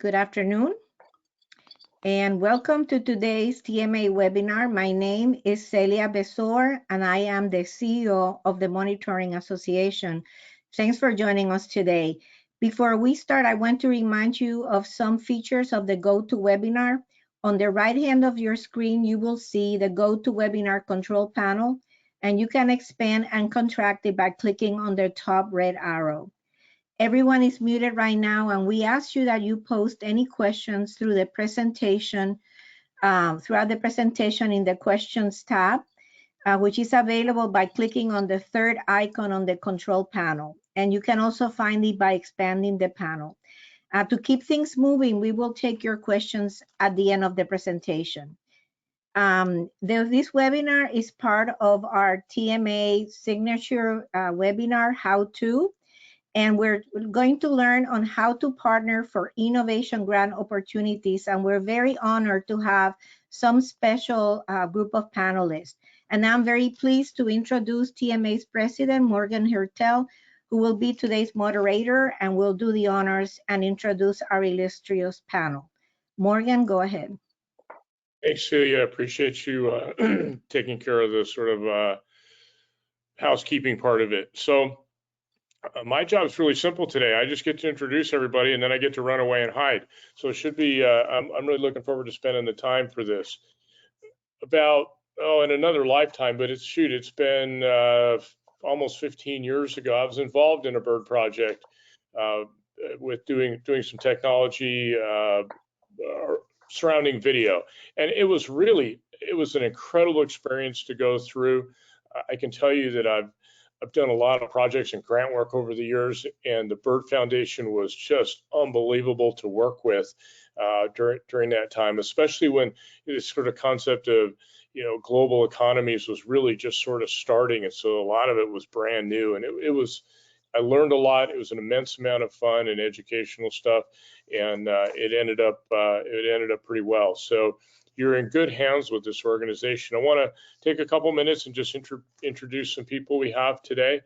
Good afternoon, and welcome to today's TMA webinar. My name is Celia Besor, and I am the CEO of the Monitoring Association. Thanks for joining us today. Before we start, I want to remind you of some features of the GoToWebinar. On the right hand of your screen, you will see the GoToWebinar control panel, and you can expand and contract it by clicking on the top red arrow. Everyone is muted right now, and we ask you that you post any questions through the presentation, throughout the presentation in the questions tab, which is available by clicking on the third icon on the control panel. And you can also find it by expanding the panel. To keep things moving, we will take your questions at the end of the presentation. This webinar is part of our TMA Signature Webinar How-To. And we're going to learn on how to partner for innovation grant opportunities. And we're very honored to have some special group of panelists. And I'm very pleased to introduce TMA's president, Morgan Hertel, who will be today's moderator and will do the honors and introduce our illustrious panel. Morgan, go ahead. Thanks, Celia. I appreciate you taking care of the sort of housekeeping part of it. So my job is really simple today. I just get to introduce everybody, and then I get to run away and hide. So it should be, I'm really looking forward to spending the time for this. About, in another lifetime, but it's been almost 15 years ago. I was involved in a Byrd project with doing some technology surrounding video. And it was an incredible experience to go through. I can tell you that I've done a lot of projects and grant work over the years, and the Byrd Foundation was just unbelievable to work with during that time, especially when this sort of concept of, global economies was really just sort of starting. And so a lot of it was brand new, and I learned a lot. It was an immense amount of fun and educational stuff, and it ended up pretty well. So you're in good hands with this organization. I want to take a couple minutes and just introduce some people we have today.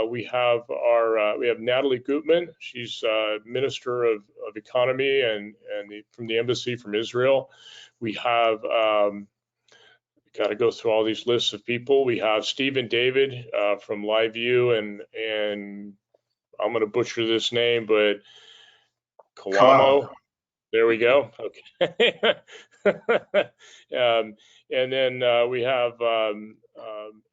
We have Natalie Goodman. She's Minister of Economy and from the Embassy from Israel. We have got to go through all these lists of people. We have Stephen David from LiveView and I'm going to butcher this name, but Kawamo. There we go. Okay. And then we have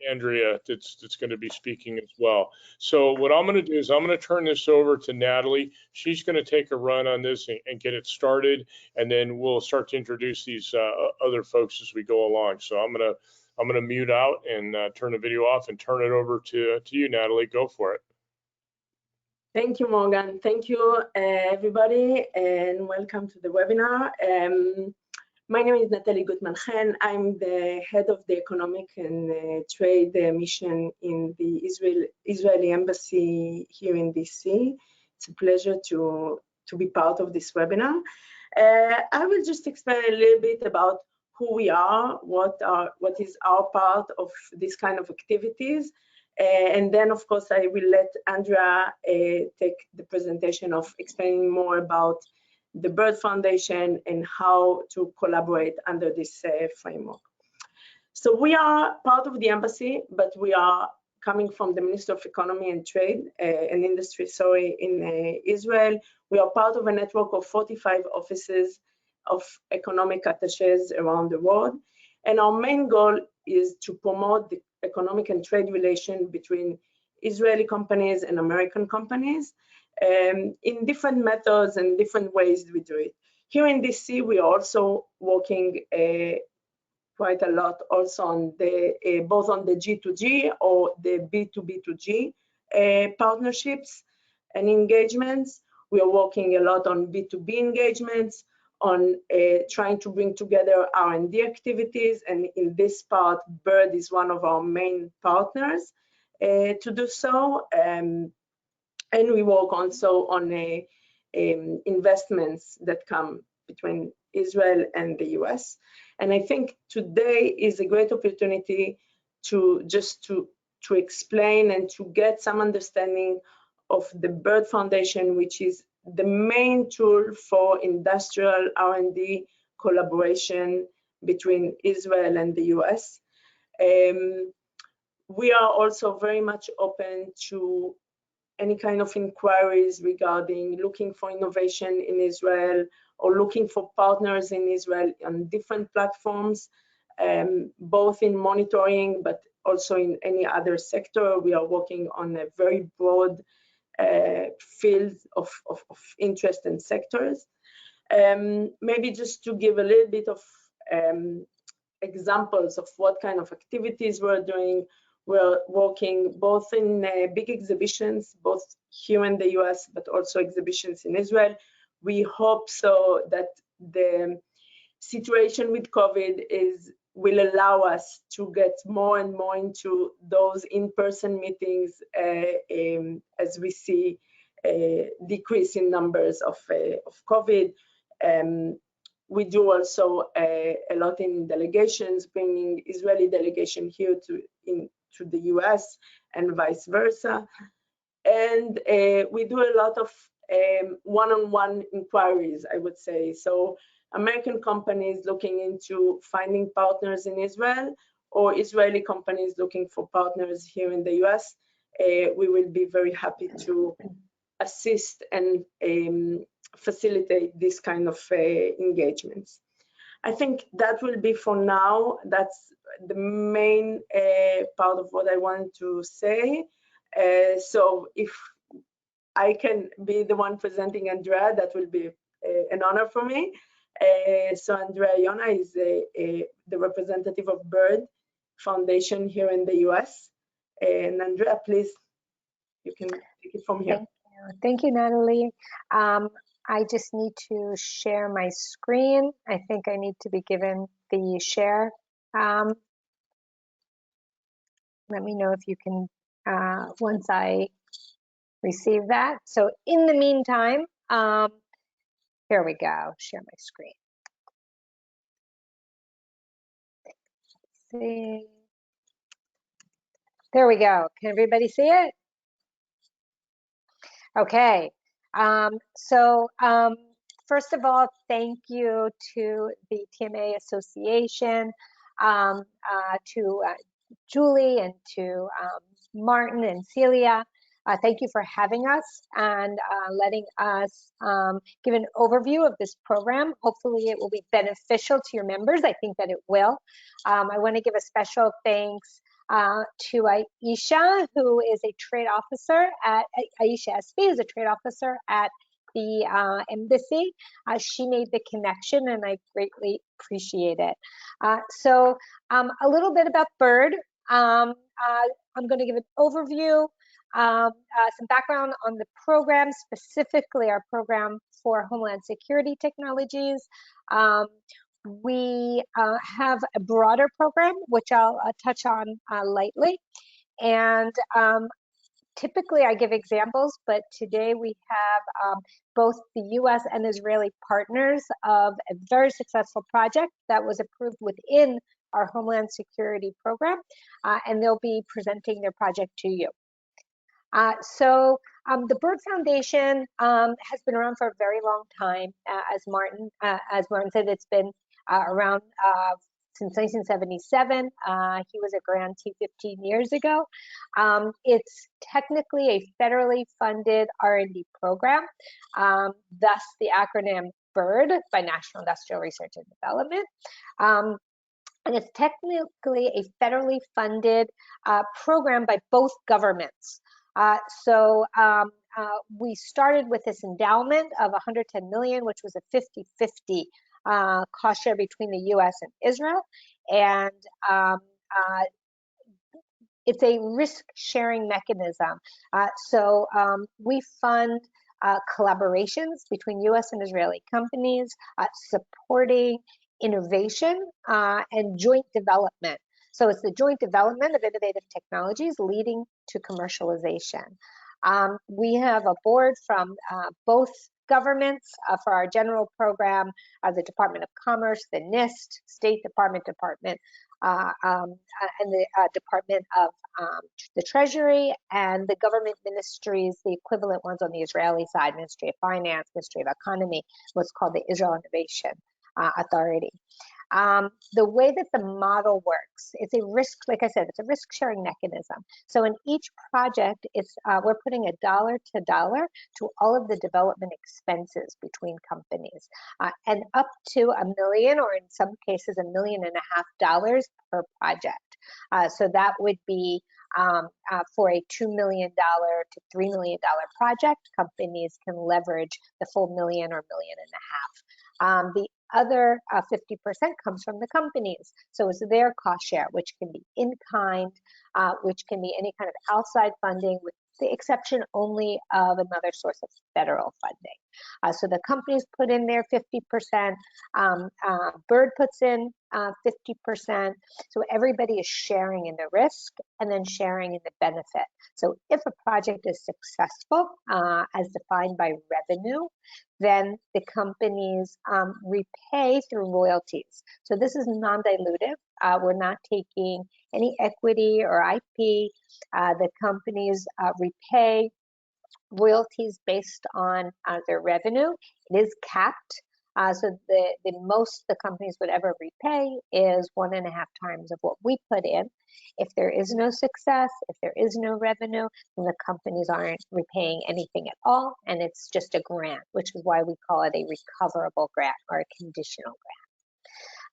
Andrea that's going to be speaking as well. So what I'm going to do is I'm going to turn this over to Natalie. She's going to take a run on this and get it started, and then we'll start to introduce these other folks as we go along. So I'm going to mute out and turn the video off and turn it over to you, Natalie. Go for it. Thank you, Morgan. Thank you, everybody, and welcome to the webinar. My name is Natalie Goodman. I'm the head of the Economic and Trade Mission in the Israeli Embassy here in DC. It's a pleasure to be part of this webinar. I will just explain a little bit about who we are, what is our part of this kind of activities. And then, of course, I will let Andrea take the presentation of explaining more about the Byrd Foundation and how to collaborate under this framework. So we are part of the embassy, but we are coming from the Ministry of Economy and Trade and Industry, in Israel. We are part of a network of 45 offices of economic attachés around the world. And our main goal is to promote the economic and trade relation between Israeli companies and American companies in different methods and different ways we do it. Here in DC, we are also working quite a lot also on both on the G2G or the B2B2G partnerships and engagements. We are working a lot on B2B engagements, on trying to bring together R&D activities, and in this part, Byrd is one of our main partners to do so. And we work also on investments that come between Israel and the US. And I think today is a great opportunity to explain and to get some understanding of the Byrd Foundation, which is the main tool for industrial R&D collaboration between Israel and the US. We are also very much open to any kind of inquiries regarding looking for innovation in Israel or looking for partners in Israel on different platforms, both in monitoring, but also in any other sector. We are working on a very broad field of interest and sectors. Maybe just to give a little bit of examples of what kind of activities we're doing. We're working both in big exhibitions, both here in the US, but also exhibitions in Israel. We hope so that the situation with COVID will allow us to get more and more into those in-person meetings as we see a decrease in numbers of COVID. We do also a lot in delegations, bringing Israeli delegation here to the US and vice versa. And we do a lot of one-on-one inquiries, I would say. So American companies looking into finding partners in Israel, or Israeli companies looking for partners here in the US, we will be very happy to assist and facilitate this kind of engagements. I think that will be for now. That's the main part of what I want to say. So if I can be the one presenting Andrea, that will be an honor for me. So Andrea Yona is the representative of Byrd Foundation here in the US. And Andrea, please, you can take it from here. Thank you, Natalie. I just need to share my screen. I think I need to be given the share. Let me know if you can, once I receive that. So in the meantime, here we go, share my screen. Let's see. There we go. Can everybody see it? Okay. First of all, thank you to the TMA Association, to Julie and to Martin and Celia. Thank you for having us and letting us give an overview of this program. Hopefully it will be beneficial to your members. I think that it will. I want to give a special thanks to Aisha, who is a trade officer at Aisha SB, is a trade officer at the embassy. She made the connection and I greatly appreciate it. So a little bit about Byrd. I'm going to give an overview, some background on the program, specifically our program for Homeland Security Technologies. We have a broader program, which I'll touch on lightly. And typically I give examples, but today we have both the US and Israeli partners of a very successful project that was approved within our Homeland Security program, and they'll be presenting their project to you. The Byrd Foundation has been around for a very long time. As Martin said, it's been around since 1977. He was a grantee 15 years ago. It's technically a federally funded R&D program, thus the acronym BIRD, by National Industrial Research and Development. And it's technically a federally funded program by both governments. We started with this endowment of $110 million, which was a 50-50 cost share between the US and Israel. And it's a risk-sharing mechanism. We fund collaborations between US and Israeli companies, supporting innovation and joint development. So it's the joint development of innovative technologies leading to commercialization. We have a board from both governments for our general program, the Department of Commerce, the NIST, State Department, and the Department of the Treasury, and the government ministries, the equivalent ones on the Israeli side, Ministry of Finance, Ministry of Economy, what's called the Israel Innovation Authority. The way that the model works, it's a risk, like I said, it's a risk sharing mechanism. So in each project, it's we're putting $1 to dollar to all of the development expenses between companies, and up to $1 million, or in some cases $1.5 million per project. So that would be for a $2 million to $3 million project, companies can leverage the full $1 million or $1.5 million. The other 50% comes from the companies. So it's their cost share, which can be in kind, which can be any kind of outside funding, with the exception only of another source of federal funding. So the companies put in their 50%, Byrd puts in 50%. So everybody is sharing in the risk and then sharing in the benefit. So if a project is successful, as defined by revenue, then the companies repay through royalties. So this is non-dilutive. We're not taking any equity or IP. The companies repay royalties based on their revenue. It is capped. So the most the companies would ever repay is 1.5 times of what we put in. If there is no success, if there is no revenue, then the companies aren't repaying anything at all, and it's just a grant, which is why we call it a recoverable grant or a conditional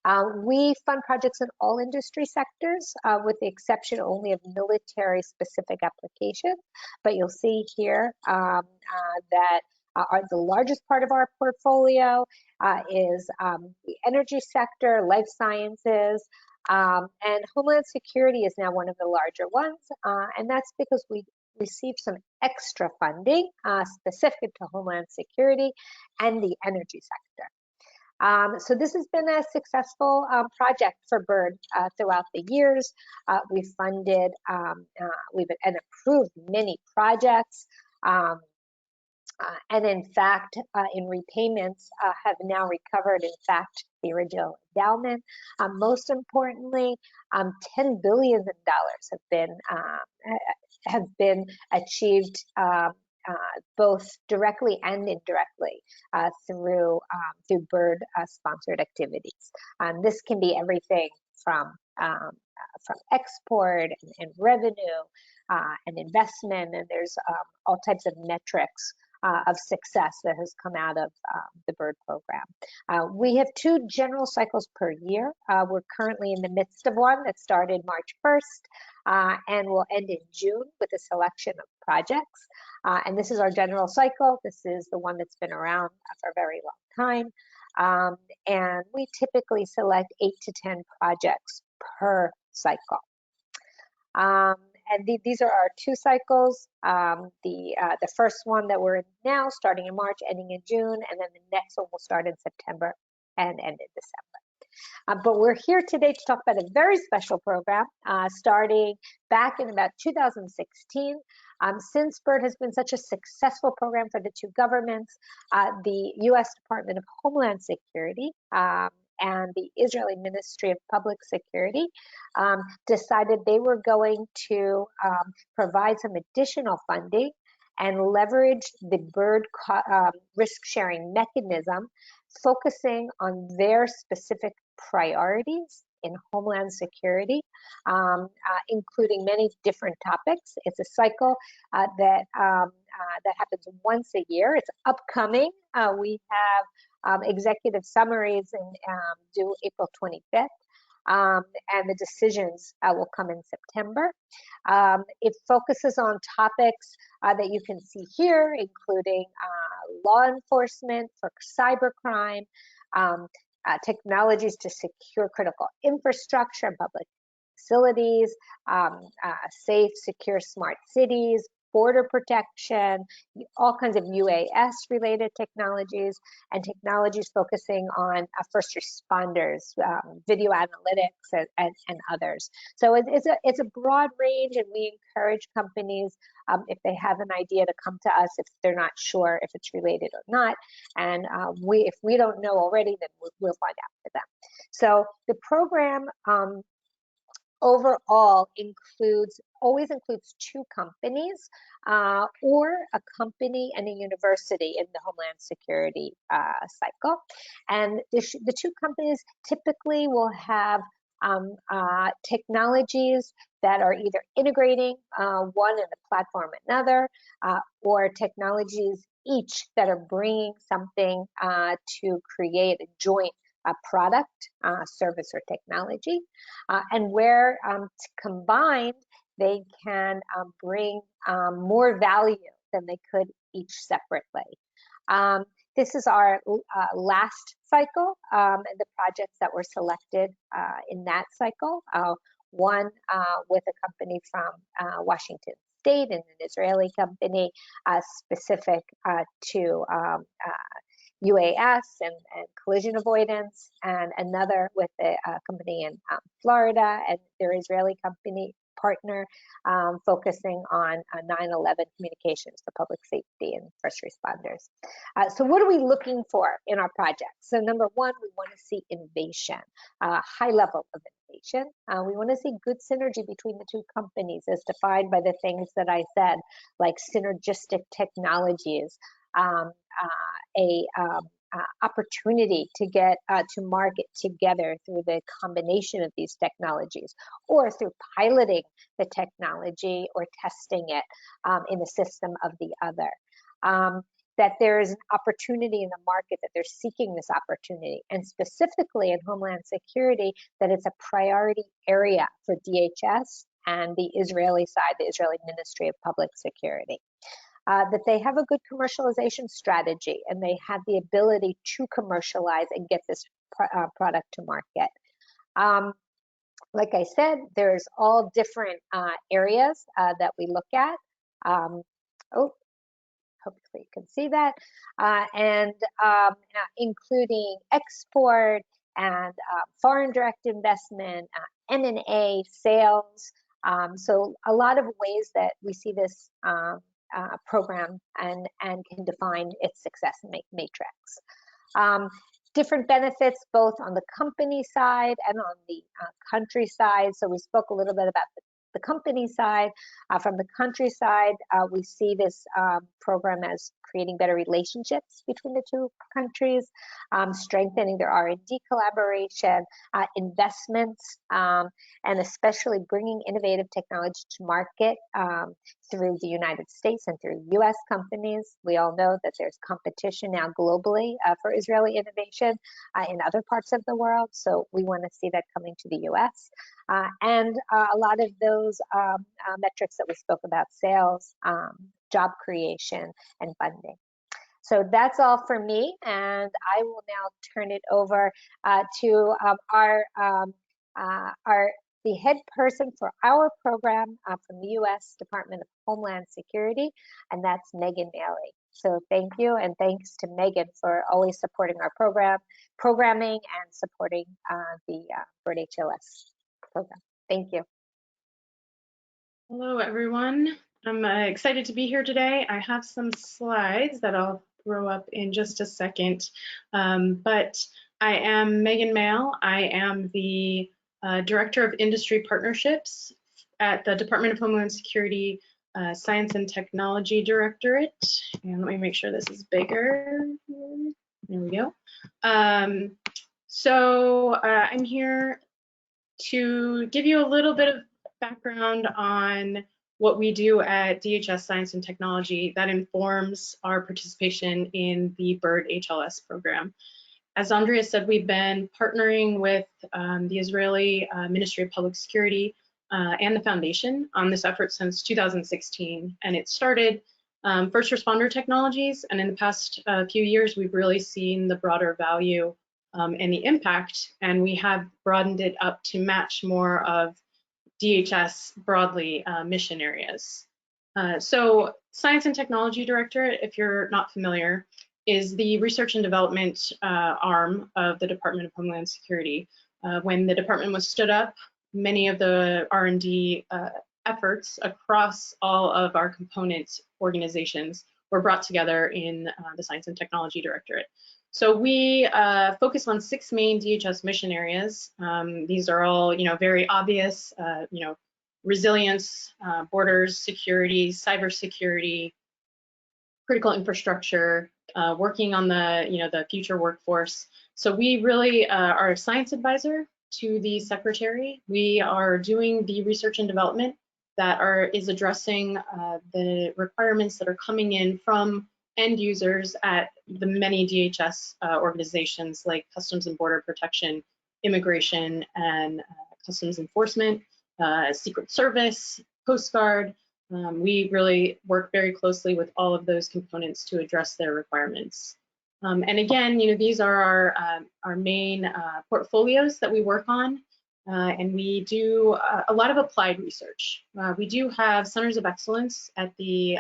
grant. We fund projects in all industry sectors, with the exception only of military-specific applications. But you'll see here that the largest part of our portfolio is the energy sector, life sciences, and Homeland Security is now one of the larger ones. And that's because we received some extra funding specific to Homeland Security and the energy sector. So this has been a successful project for Byrd throughout the years. We've funded, we've approved many projects. And in fact, in repayments, have now recovered, in fact, the original endowment. Most importantly, $10 billion have been achieved both directly and indirectly through Byrd sponsored activities. This can be everything from export and revenue and investment, and there's all types of metrics of success that has come out of the Byrd program. We have 2 general cycles per year. We're currently in the midst of one that started March 1st and will end in June with a selection of projects. And this is our general cycle. This is the one that's been around for a very long time. And we typically select 8 to 10 projects per cycle. And these are our 2 cycles. The first one that we're in now, starting in March, ending in June, and then the next one will start in September and end in December. But we're here today to talk about a very special program starting back in about 2016. Since Byrd has been such a successful program for the 2 governments, the U.S. Department of Homeland Security and the Israeli Ministry of Public Security decided they were going to provide some additional funding and leverage the Byrd risk-sharing mechanism, focusing on their specific priorities in Homeland Security, including many different topics. It's a cycle that happens once a year. It's upcoming. We have executive summaries due April 25th. And the decisions will come in September. It focuses on topics that you can see here, including law enforcement for cybercrime, technologies to secure critical infrastructure and public facilities, safe, secure, smart cities, border protection, all kinds of UAS-related technologies, and technologies focusing on first responders, video analytics, and others. So it's a broad range, and we encourage companies, if they have an idea, to come to us if they're not sure if it's related or not. And if we don't know already, then we'll find out for them. So the program overall always includes 2 companies or a company and a university in the Homeland Security cycle. And the 2 companies typically will have technologies that are either integrating one in the platform another, or technologies each that are bringing something to create a joint product, service, or technology. And where combined, they can bring more value than they could each separately. This is our last cycle, and the projects that were selected in that cycle. One with a company from Washington State and an Israeli company specific to UAS and collision avoidance, and another with a company in Florida and their Israeli company partner focusing on 9/11 communications for public safety and first responders. So what are we looking for in our projects? So number one, we want to see innovation, high level of innovation. We want to see good synergy between the 2 companies as defined by the things that I said, like synergistic technologies, opportunity to get to market together through the combination of these technologies, or through piloting the technology or testing it in the system of the other. That there is an opportunity in the market, that they're seeking this opportunity, and specifically in Homeland Security, that it's a priority area for DHS and the Israeli side, the Israeli Ministry of Public Security. That they have a good commercialization strategy and they have the ability to commercialize and get this product to market. Like I said, there's all different areas that we look at. Hopefully you can see that, including export and foreign direct investment, M&A, sales. So a lot of ways that we see this program and can define its success matrix. Different benefits both on the company side and on the country side. So we spoke a little bit about the company side. From the country side, we see this program as creating better relationships between the 2 countries, strengthening their R&D collaboration, investments, and especially bringing innovative technology to market through the United States and through US companies. We all know that there's competition now globally for Israeli innovation in other parts of the world. So we want to see that coming to the US. And a lot of those metrics that we spoke about, sales, job creation, and funding. So that's all for me, and I will now turn it over to the head person for our program from the U.S. Department of Homeland Security, and that's Megan Maley. So thank you, and thanks to Megan for always supporting our programming and supporting the Byrd HLS program. Thank you. Hello, everyone. I'm excited to be here today. I have some slides that I'll throw up in just a second, but I am Megan Maley. I am the Director of Industry Partnerships at the Department of Homeland Security Science and Technology Directorate. And let me make sure this is bigger. There we go. So I'm here to give you a little bit of background on what we do at DHS Science and Technology that informs our participation in the Byrd HLS program. As Andrea said, we've been partnering with the Israeli Ministry of Public Security and the Foundation on this effort since 2016. And it started first responder technologies, and in the past few years, we've really seen the broader value and the impact, and we have broadened it up to match more of DHS broadly mission areas. So Science and Technology Directorate, if you're not familiar, is the research and development arm of the Department of Homeland Security. When the department was stood up, many of the R&D efforts across all of our component organizations were brought together in the Science and Technology Directorate. So we focus on 6 main DHS mission areas. These are all, very obvious, resilience, borders, security, cybersecurity, critical infrastructure, working on the future workforce. So we really are a science advisor to the secretary. We are doing the research and development that is addressing the requirements that are coming in from end users at the many DHS organizations like Customs and Border Protection, Immigration and Customs Enforcement, Secret Service, Coast Guard. We really work very closely with all of those components to address their requirements. And again, these are our main portfolios that we work on, and we do a lot of applied research. We do have centers of excellence at the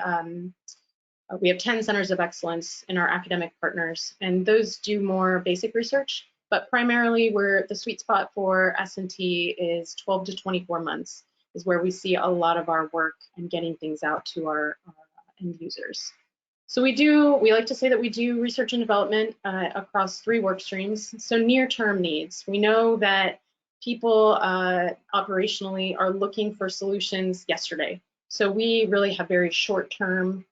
we have 10 centers of excellence in our academic partners, and those do more basic research, but primarily the sweet spot for S&T is 12 to 24 months is where we see a lot of our work and getting things out to our end users. So we like to say that we do research and development across 3 work streams. So near-term needs. We know that people operationally are looking for solutions yesterday. So we really have very short-term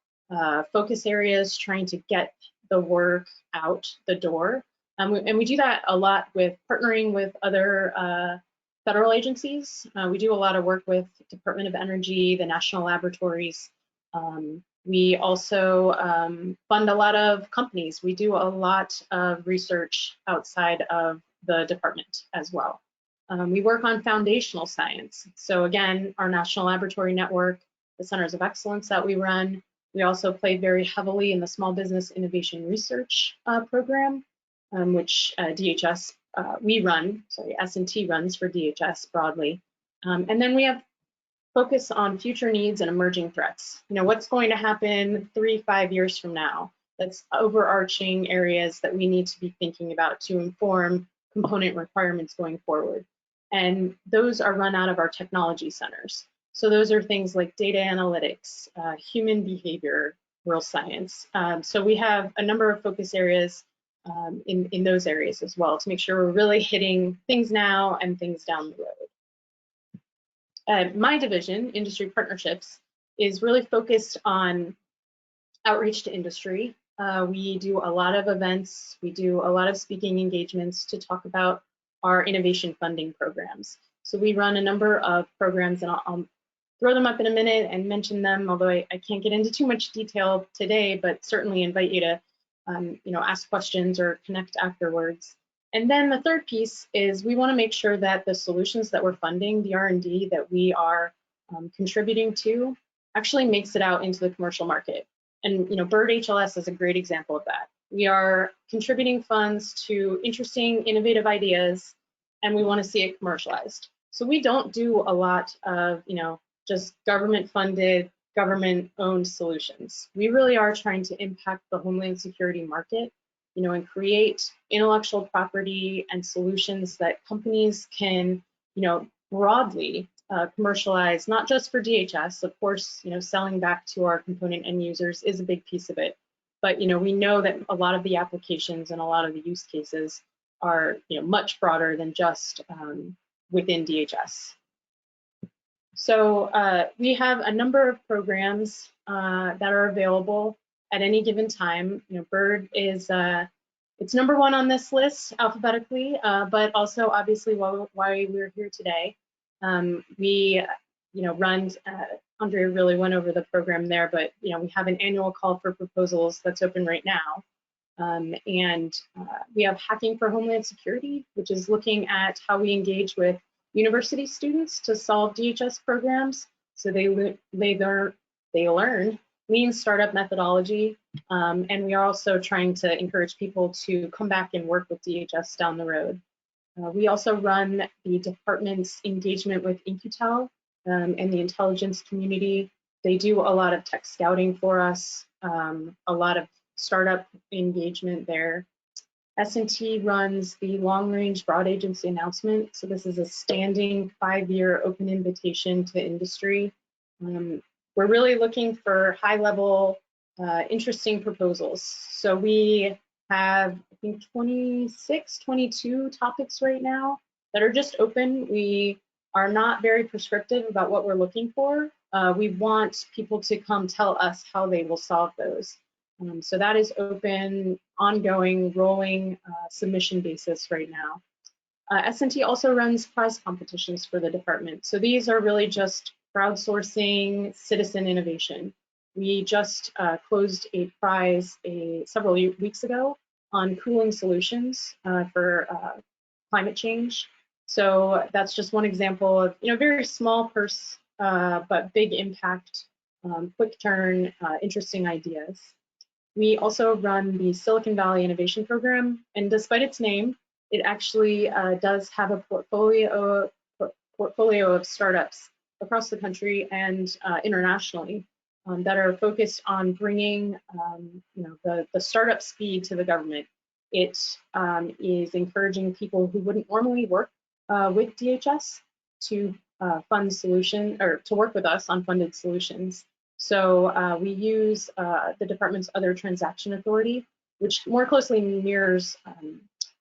focus areas trying to get the work out the door. And we do that a lot with partnering with other federal agencies. We do a lot of work with Department of Energy, the national laboratories. We also fund a lot of companies. We do a lot of research outside of the department as well. We work on foundational science. So again, our national laboratory network, the centers of excellence that we run. We also play very heavily in the Small Business Innovation Research program, which DHS S&T runs for DHS broadly. And then we have focus on future needs and emerging threats. What's going to happen 3-5 years from now? That's overarching areas that we need to be thinking about to inform component requirements going forward. And those are run out of our technology centers. So those are things like data analytics, human behavior, real science. So we have a number of focus areas in those areas as well to make sure we're really hitting things now and things down the road. My division, Industry Partnerships, is really focused on outreach to industry. We do a lot of events. We do a lot of speaking engagements to talk about our innovation funding programs. So we run a number of programs, and I'll throw them up in a minute and mention them, although I can't get into too much detail today, but certainly invite you to ask questions or connect afterwards. And then the third piece is we want to make sure that the solutions that we're funding, the R&D that we are contributing to, actually makes it out into the commercial market. And Byrd HLS is a great example of that. We are contributing funds to interesting, innovative ideas, and we want to see it commercialized. So we don't do a lot of just government-funded, government-owned solutions. We really are trying to impact the Homeland Security market, and create intellectual property and solutions that companies can, broadly commercialize, not just for DHS. Of course, selling back to our component end users is a big piece of it. But we know that a lot of the applications and a lot of the use cases are, much broader than just within DHS. So we have a number of programs that are available at any given time. Byrd is it's #1 on this list alphabetically, but also obviously why we're here today. We run. Andrea really went over the program there, but we have an annual call for proposals that's open right now, and we have Hacking for Homeland Security, which is looking at how we engage with university students to solve DHS programs. So they learn lean startup methodology, and we are also trying to encourage people to come back and work with DHS down the road. We also run the department's engagement with In-Q-Tel and the intelligence community. They do a lot of tech scouting for us, a lot of startup engagement there. S&T runs the long-range broad agency announcement. So this is a standing 5-year open invitation to industry. We're really looking for high-level, interesting proposals. So we have, I think, 26, 22 topics right now that are just open. We are not very prescriptive about what we're looking for. We want people to come tell us how they will solve those. So that is open, ongoing, rolling submission basis right now. S&T also runs prize competitions for the department. So these are really just crowdsourcing citizen innovation. We just closed a prize several weeks ago on cooling solutions for climate change. So that's just one example of, very small purse, but big impact, quick turn, interesting ideas. We also run the Silicon Valley Innovation Program, and despite its name, it actually does have a portfolio of startups across the country and internationally that are focused on bringing the startup speed to the government. It is encouraging people who wouldn't normally work with DHS to fund solution, or to work with us on funded solutions. So we use the department's other transaction authority, which more closely mirrors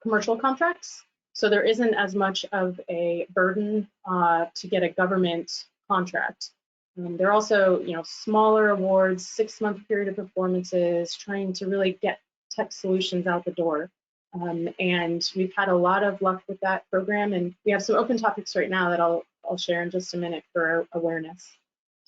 commercial contracts. So there isn't as much of a burden to get a government contract. They're also, smaller awards, 6-month period of performances, trying to really get tech solutions out the door. And we've had a lot of luck with that program, and we have some open topics right now that I'll share in just a minute for awareness.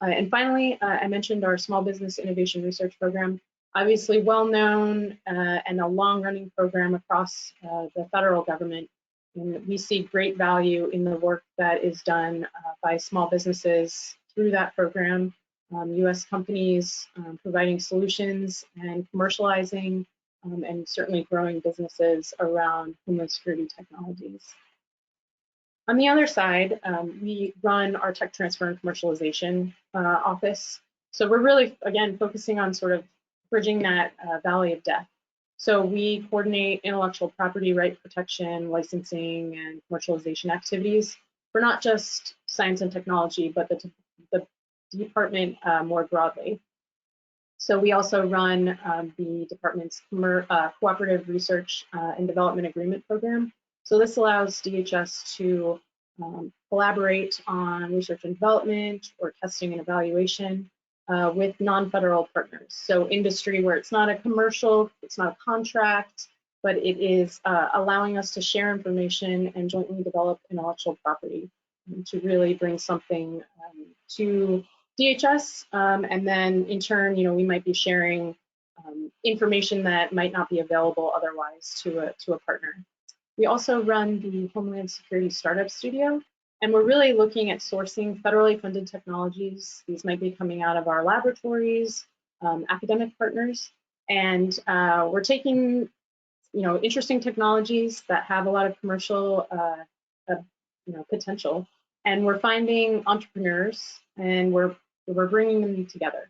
And finally, I mentioned our Small Business Innovation Research Program, obviously well-known and a long-running program across the federal government. And we see great value in the work that is done by small businesses through that program, U.S. companies providing solutions and commercializing, and certainly growing businesses around Homeland Security technologies. On the other side, we run our tech transfer and commercialization office. So we're really, again, focusing on sort of bridging that valley of death. So we coordinate intellectual property right protection, licensing, and commercialization activities for not just science and technology, but the department more broadly. So we also run the department's Cooperative Research and Development Agreement Program. So this allows DHS to collaborate on research and development or testing and evaluation with non-federal partners. So industry where it's not a commercial, it's not a contract, but it is allowing us to share information and jointly develop intellectual property to really bring something to DHS. And then in turn, we might be sharing information that might not be available otherwise to a partner. We also run the Homeland Security Startup Studio, and we're really looking at sourcing federally funded technologies. These might be coming out of our laboratories, academic partners, and we're taking, interesting technologies that have a lot of commercial, potential, and we're finding entrepreneurs, and we're bringing them together.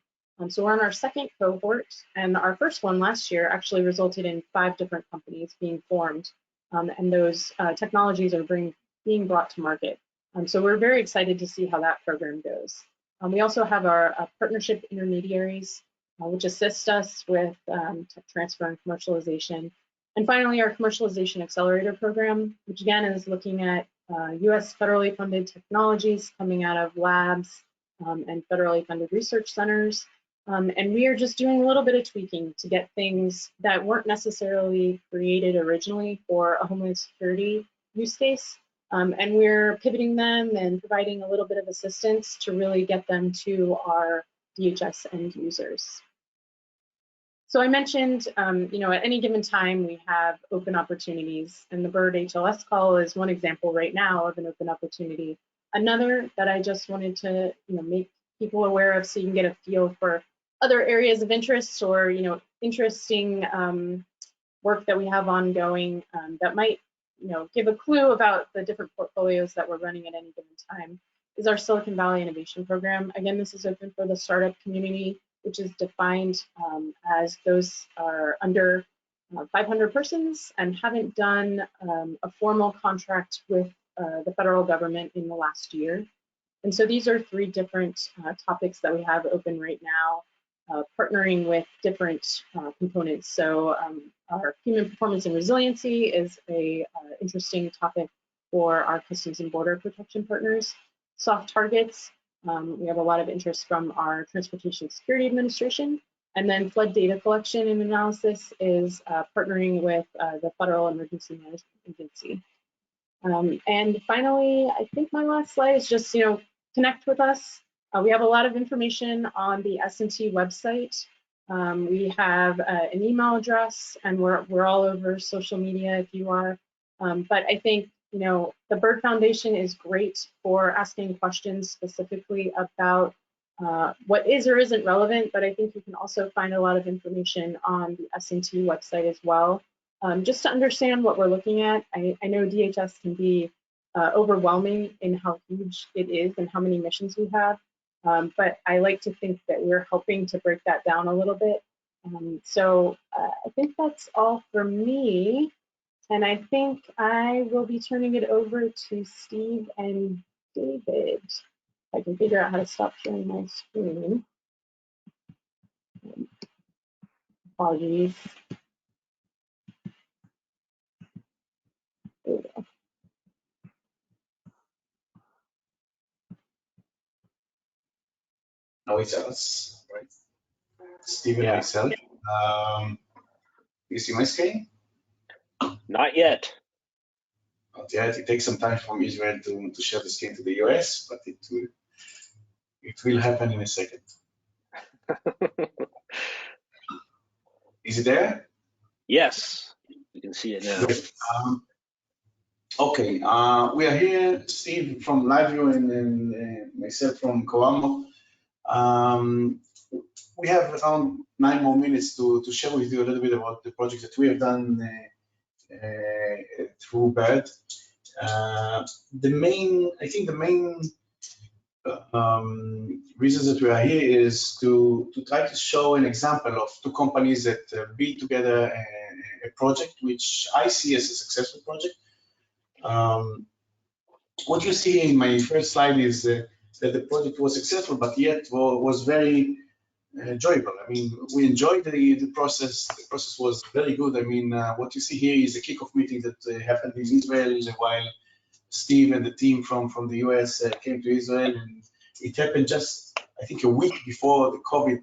So we're on our second cohort, and our first one last year actually resulted in 5 different companies being formed. And those technologies are being brought to market. So we're very excited to see how that program goes. We also have our partnership intermediaries, which assist us with tech transfer and commercialization. And finally, our Commercialization Accelerator Program, which again is looking at US federally funded technologies coming out of labs and federally funded research centers. And we are just doing a little bit of tweaking to get things that weren't necessarily created originally for a Homeland Security use case. And we're pivoting them and providing a little bit of assistance to really get them to our DHS end users. So I mentioned, at any given time, we have open opportunities, and the Byrd HLS call is one example right now of an open opportunity. Another that I just wanted to, make people aware of so you can get a feel for other areas of interest or, interesting work that we have ongoing that might, give a clue about the different portfolios that we're running at any given time is our Silicon Valley Innovation Program. Again, this is open for the startup community, which is defined as those are under 500 persons and haven't done a formal contract with the federal government in the last year. And so these are 3 different topics that we have open right now. partnering with different components. So our human performance and resiliency is a interesting topic for our Customs and Border Protection partners. Soft targets, we have a lot of interest from our Transportation Security Administration. And then flood data collection and analysis is partnering with the Federal Emergency Management Agency. And finally, I think my last slide is just, connect with us. We have a lot of information on the S&T website. We have an email address, and we're all over social media if you are. But I think, the Byrd Foundation is great for asking questions specifically about what is or isn't relevant, but I think you can also find a lot of information on the S&T website as well. Just to understand what we're looking at, I know DHS can be overwhelming in how huge it is and how many missions we have, but I like to think that we're helping to break that down a little bit. So I think that's all for me, and I think I will be turning it over to Steve and David. I can figure out how to stop sharing my screen. Apologies. There we go. No, it's us, right? Steve and myself. You see my screen? Not yet. Not yet. It takes some time from Israel to share the screen to the US, but it will happen in a second. Is it there? Yes, you can see it now. Great. Okay, we are here, Steve from LiveView and myself from Coamo. We have around 9 more minutes to share with you a little bit about the project that we have done through Byrd. I think the main reasons that we are here is to try to show an example of two companies that build together a project which I see as a successful project. What you see in my first slide is that the project was successful, but yet was very enjoyable. I mean, we enjoyed the process. The process was very good. I mean, what you see here is a kickoff meeting that happened in Israel while Steve and the team from the US came to Israel, and it happened just, I think, a week before the COVID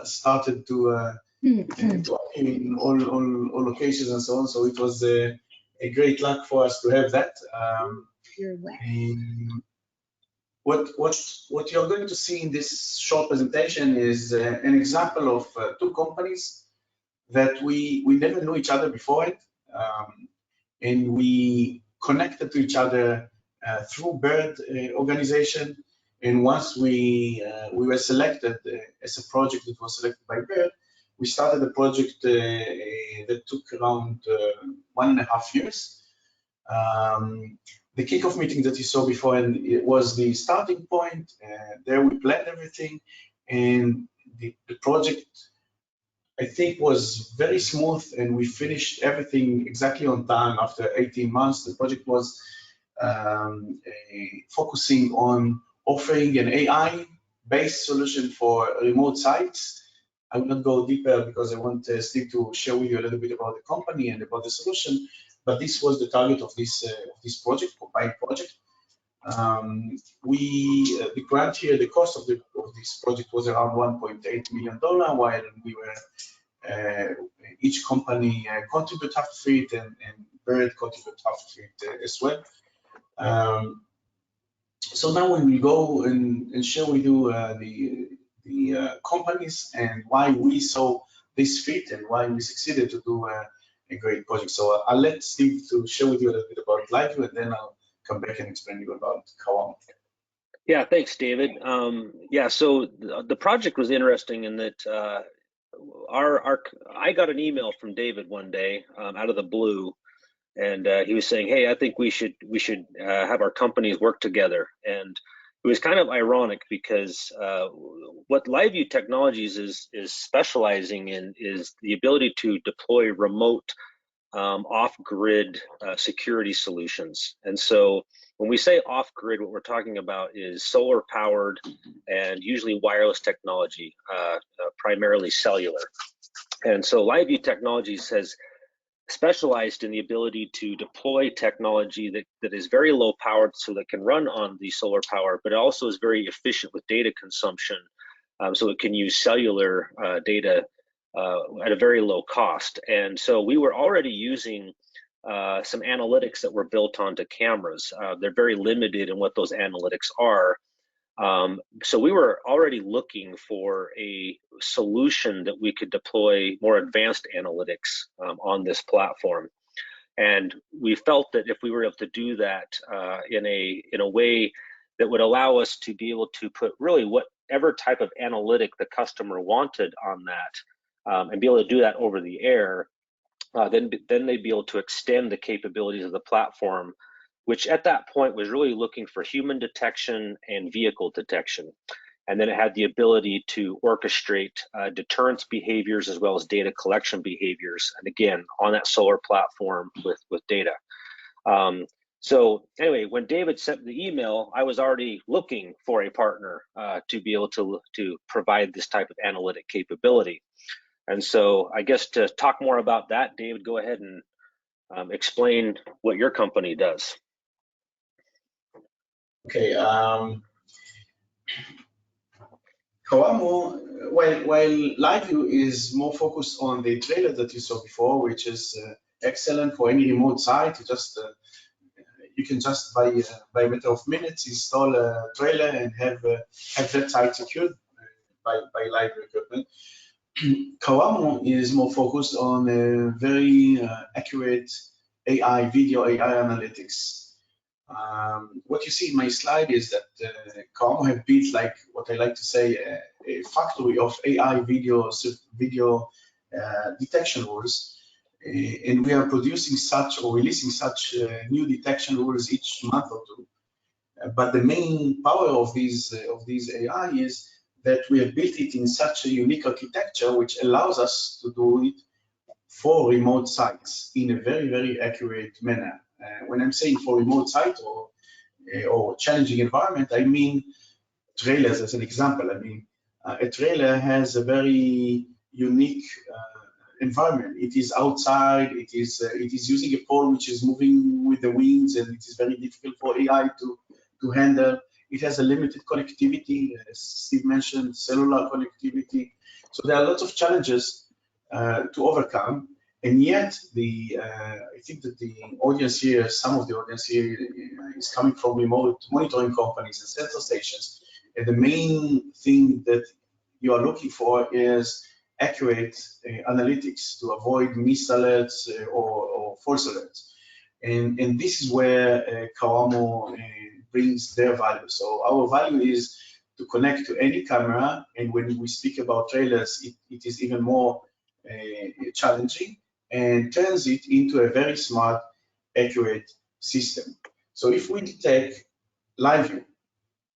started to appear in all locations and so on. So it was a great luck for us to have that. What you're going to see in this short presentation is an example of two companies that we never knew each other before it, and we connected to each other through Byrd organization. And once we were selected as a project that was selected by Byrd, we started a project that took around 1.5 years. The kickoff meeting that you saw before, and it was the starting point. There we planned everything, and the project, I think, was very smooth, and we finished everything exactly on time after 18 months. The project was focusing on offering an AI-based solution for remote sites. I will not go deeper because I want Steve to share with you a little bit about the company and about the solution. But this was the target of this project, combined project. The grant here, the cost of this project was around $1.8 million, while we were each company contribute half of it, and Byrd contribute half of it as well. So now we will go and share with you the companies and why we saw this fit and why we succeeded to do a great project. So I'll let Steve to share with you a little bit about LiveView, and then I'll come back and explain to you about Coamo. Yeah, thanks, David. Yeah, so the project was interesting in that I got an email from David one day out of the blue, and he was saying, "Hey, I think we should have our companies work together." And it was kind of ironic because what LiveView Technologies is specializing in is the ability to deploy remote off-grid security solutions. And so when we say off-grid, what we're talking about is solar-powered and usually wireless technology, primarily cellular. And so LiveView Technologies has specialized in the ability to deploy technology that is very low powered, so that can run on the solar power, but it also is very efficient with data consumption, so it can use cellular data at a very low cost. And so we were already using some analytics that were built onto cameras. They're very limited in what those analytics are. So we were already looking for a solution that we could deploy more advanced analytics on this platform. And we felt that if we were able to do that in a way that would allow us to be able to put really whatever type of analytic the customer wanted on that, and be able to do that over the air, then they'd be able to extend the capabilities of the platform, which at that point was really looking for human detection and vehicle detection. And then it had the ability to orchestrate deterrence behaviors as well as data collection behaviors, and again, on that solar platform with data. So anyway, when David sent the email, I was already looking for a partner to be able to provide this type of analytic capability. And so I guess to talk more about that, David, go ahead and explain what your company does. Okay. Coamo, while LiveView is more focused on the trailer that you saw before, which is excellent for any remote site. You can just by a matter of minutes install a trailer and have that site secured by LiveView equipment. Coamo is more focused on very accurate video AI analytics. What you see in my slide is that Coamo have built, like what I like to say, a factory of AI video detection rules, and we are producing such or releasing such new detection rules each month or two. But the main power of these AI is that we have built it in such a unique architecture, which allows us to do it for remote sites in a very, very accurate manner. When I'm saying for remote site or challenging environment, I mean trailers as an example. I mean, a trailer has a very unique environment. It is outside, it is using a pole which is moving with the winds, and it is very difficult for AI to handle. It has a limited connectivity, as Steve mentioned, cellular connectivity. So there are lots of challenges to overcome. And yet, I think that the audience here, some of the audience here is coming from remote monitoring companies and sensor stations. And the main thing that you are looking for is accurate analytics to avoid misalerts or false alerts. And this is where Coamo brings their value. So our value is to connect to any camera. And when we speak about trailers, it is even more challenging, and turns it into a very smart, accurate system. So if we take LiveView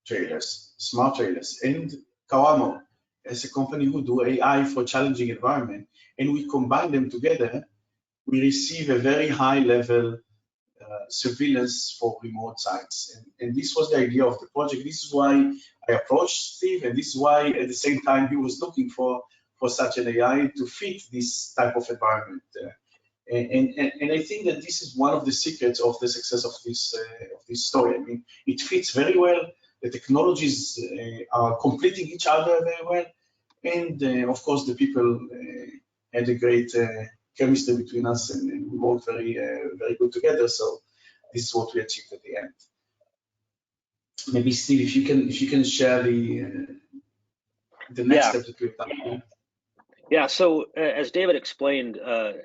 trailers, smart trailers, and Coamo as a company who do AI for challenging environment, and we combine them together, we receive a very high level surveillance for remote sites. And this was the idea of the project. This is why I approached Steve, and this is why at the same time he was looking for such an AI to fit this type of environment. And I think that this is one of the secrets of the success of this story. I mean, it fits very well. The technologies are completing each other very well. And of course, the people had a great chemistry between us, and we worked very, very good together. So this is what we achieved at the end. Maybe Steve, if you can share the next step that we've done. Yeah, so as David explained,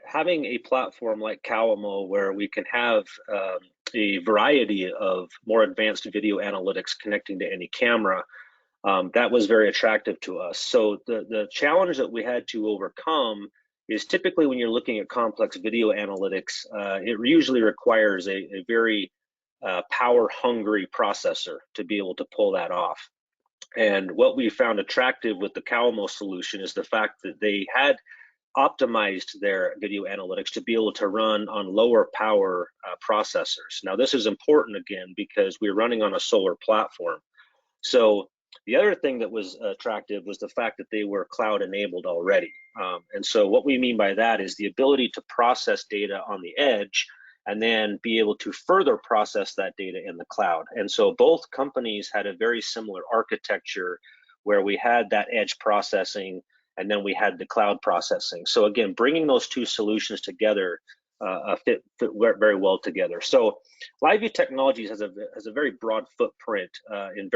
having a platform like Coamo where we can have a variety of more advanced video analytics connecting to any camera, that was very attractive to us. So the challenge that we had to overcome is typically when you're looking at complex video analytics, it usually requires a very power-hungry processor to be able to pull that off. And what we found attractive with the Coamo solution is the fact that they had optimized their video analytics to be able to run on lower power processors. Now, this is important again because we're running on a solar platform. So the other thing that was attractive was the fact that they were cloud enabled already. And so what we mean by that is the ability to process data on the edge and then be able to further process that data in the cloud. And so both companies had a very similar architecture where we had that edge processing and then we had the cloud processing. So again, bringing those two solutions together fit very well together. So LiveView Technologies has a very broad footprint in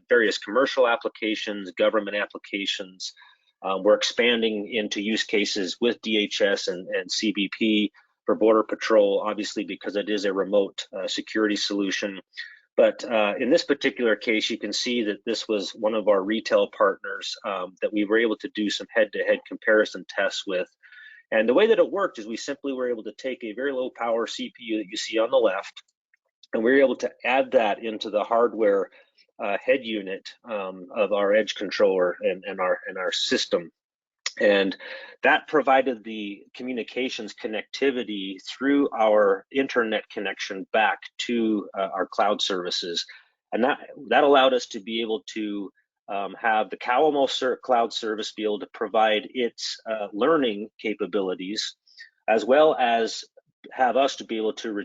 various commercial applications, government applications. We're expanding into use cases with DHS and CBP for Border Patrol, obviously because it is a remote security solution. But in this particular case, you can see that this was one of our retail partners that we were able to do some head-to-head comparison tests with. And the way that it worked is we simply were able to take a very low power CPU that you see on the left, and we were able to add that into the hardware head unit of our edge controller and our system. And that provided the communications connectivity through our internet connection back to our cloud services. And that allowed us to be able to have the Calamo cloud service be able to provide its learning capabilities, as well as have us to be able to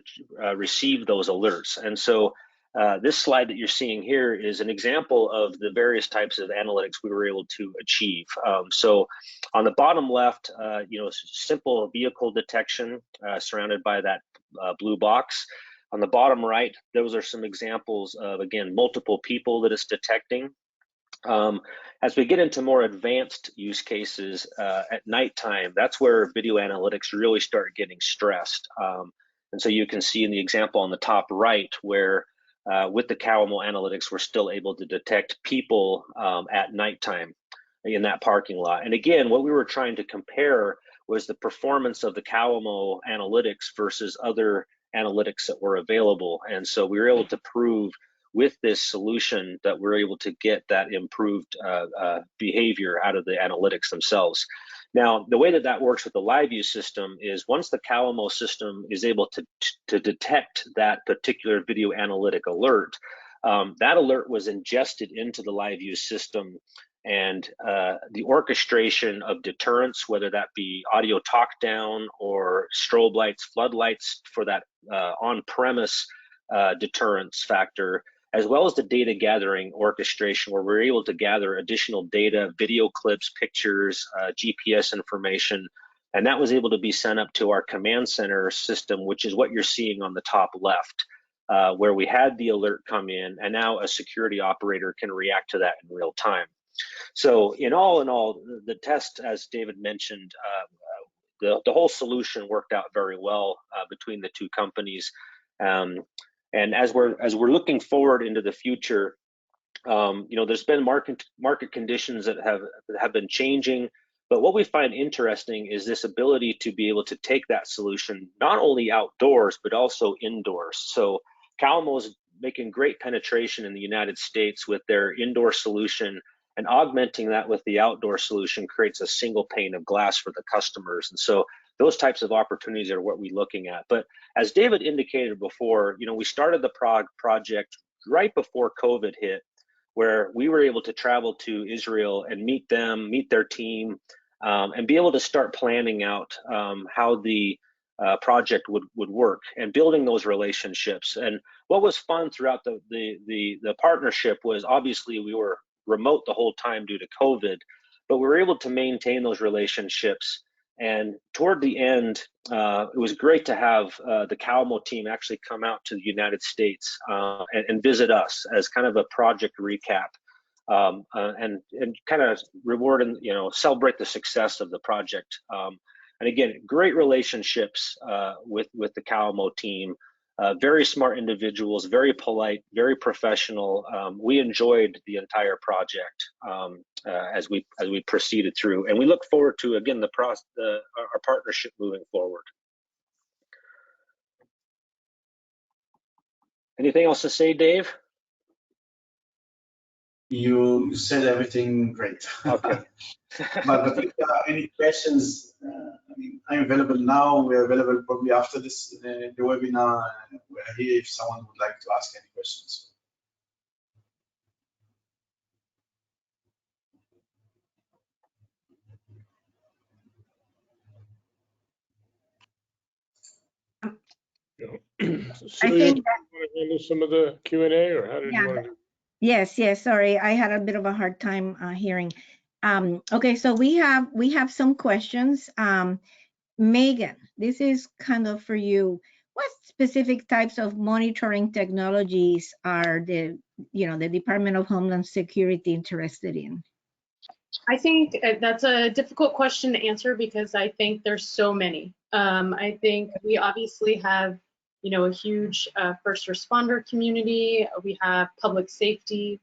receive those alerts. And so this slide that you're seeing here is an example of the various types of analytics we were able to achieve. So on the bottom left, simple vehicle detection surrounded by that blue box. On the bottom right, those are some examples of, again, multiple people that it's detecting. As we get into more advanced use cases at nighttime, that's where video analytics really start getting stressed. And so you can see in the example on the top right where with the Calamo analytics, we're still able to detect people at nighttime in that parking lot. And again, what we were trying to compare was the performance of the Calamo analytics versus other analytics that were available. And so we were able to prove with this solution that we're able to get that improved behavior out of the analytics themselves. Now, the way that that works with the LiveView system is once the Calamo system is able to detect that particular video analytic alert, that alert was ingested into the LiveView system, and the orchestration of deterrence, whether that be audio talk down or strobe lights, floodlights for that on-premise deterrence factor, as well as the data gathering orchestration, where we're able to gather additional data, video clips, pictures, GPS information, and that was able to be sent up to our command center system, which is what you're seeing on the top left, where we had the alert come in, and now a security operator can react to that in real time. So in all, the test, as David mentioned, the whole solution worked out very well between the two companies. And as we're looking forward into the future, there's been market conditions that have been changing, but what we find interesting is this ability to be able to take that solution not only outdoors but also indoors. So Calamo is making great penetration in the United States with their indoor solution, and augmenting that with the outdoor solution creates a single pane of glass for the customers. And so those types of opportunities are what we're looking at. But as David indicated before, we started the project right before COVID hit, where we were able to travel to Israel and meet them, meet their team, and be able to start planning out how the project would work and building those relationships. And what was fun throughout the partnership was obviously we were remote the whole time due to COVID, but we were able to maintain those relationships. And toward the end, it was great to have the Calamo team actually come out to the United States and visit us as kind of a project recap and kind of reward and celebrate the success of the project. And again, great relationships with the Calamo team. Very smart individuals, very polite, very professional. We enjoyed the entire project as we proceeded through, and we look forward to again our partnership moving forward. Anything else to say, Dave? You said everything great. Okay. But if there are any questions, I mean, I'm available now. We're available probably after this the webinar. We're here if someone would like to ask any questions. So I you think that, want to handle some of the Q&A, or how did you want to do? yes, sorry, I had a bit of a hard time hearing. Okay, so we have some questions. Megan, this is kind of for you. What specific types of monitoring technologies are the Department of Homeland Security interested in? I think that's a difficult question to answer because I think there's so many. I think we obviously have, a huge first responder community. We have public safety.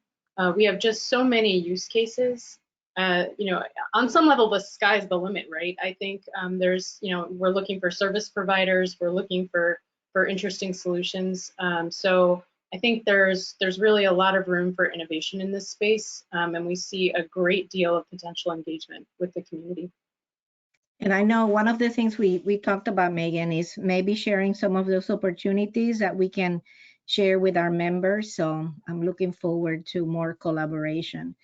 We have just so many use cases. On some level, the sky's the limit, right? I think we're looking for service providers. We're looking for interesting solutions. So I think there's really a lot of room for innovation in this space, and we see a great deal of potential engagement with the community. And I know one of the things we talked about, Megan, is maybe sharing some of those opportunities that we can share with our members. So I'm looking forward to more collaboration.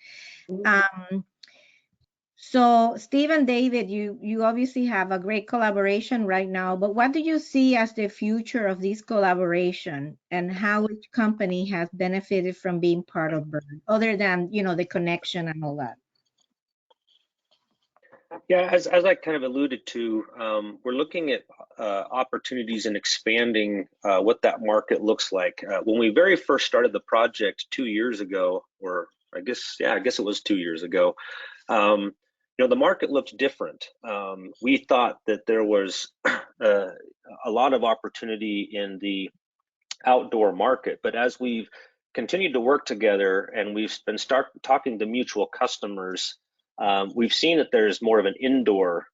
So Steve and David, you obviously have a great collaboration right now, but what do you see as the future of this collaboration and how each company has benefited from being part of Byrd, other than, the connection and all that? Yeah, as I kind of alluded to, we're looking at opportunities in expanding what that market looks like. When we very first started the project 2 years ago, or I guess it was 2 years ago, the market looked different. We thought that there was a lot of opportunity in the outdoor market, but as we've continued to work together and we've been talking to mutual customers, we've seen that there's more of an indoor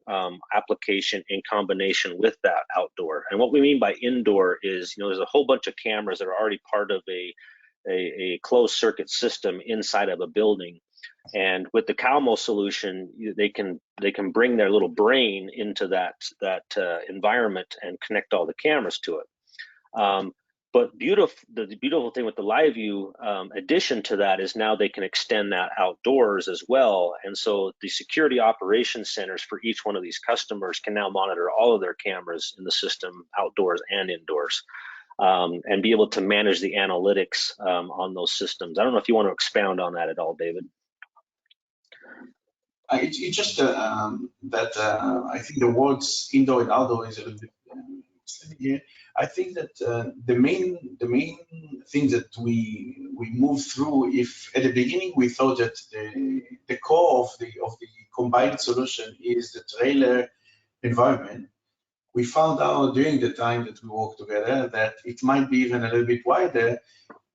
application in combination with that outdoor. And what we mean by indoor is, there's a whole bunch of cameras that are already part of a closed circuit system inside of a building. And with the Calmo solution, they can bring their little brain into that environment and connect all the cameras to it. But the beautiful thing with the live view addition to that is now they can extend that outdoors as well. And so the security operations centers for each one of these customers can now monitor all of their cameras in the system, outdoors and indoors, and be able to manage the analytics on those systems. I don't know if you want to expound on that at all, David. It's just that I think the words indoor and outdoor is a little bit here. I think that the main thing that we moved through, if at the beginning we thought that the core of the combined solution is the trailer environment, we found out during the time that we worked together that it might be even a little bit wider.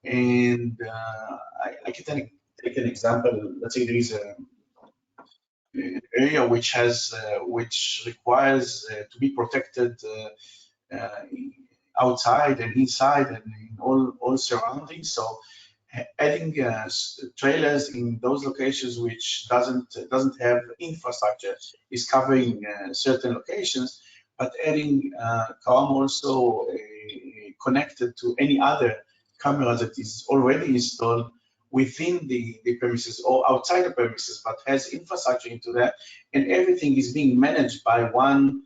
And I can take an example. Let's say there is an area which requires to be protected outside and inside and in all surroundings. So adding trailers in those locations which doesn't have infrastructure is covering certain locations, but adding CAM also connected to any other camera that is already installed within the premises or outside the premises, but has infrastructure into that, and everything is being managed by one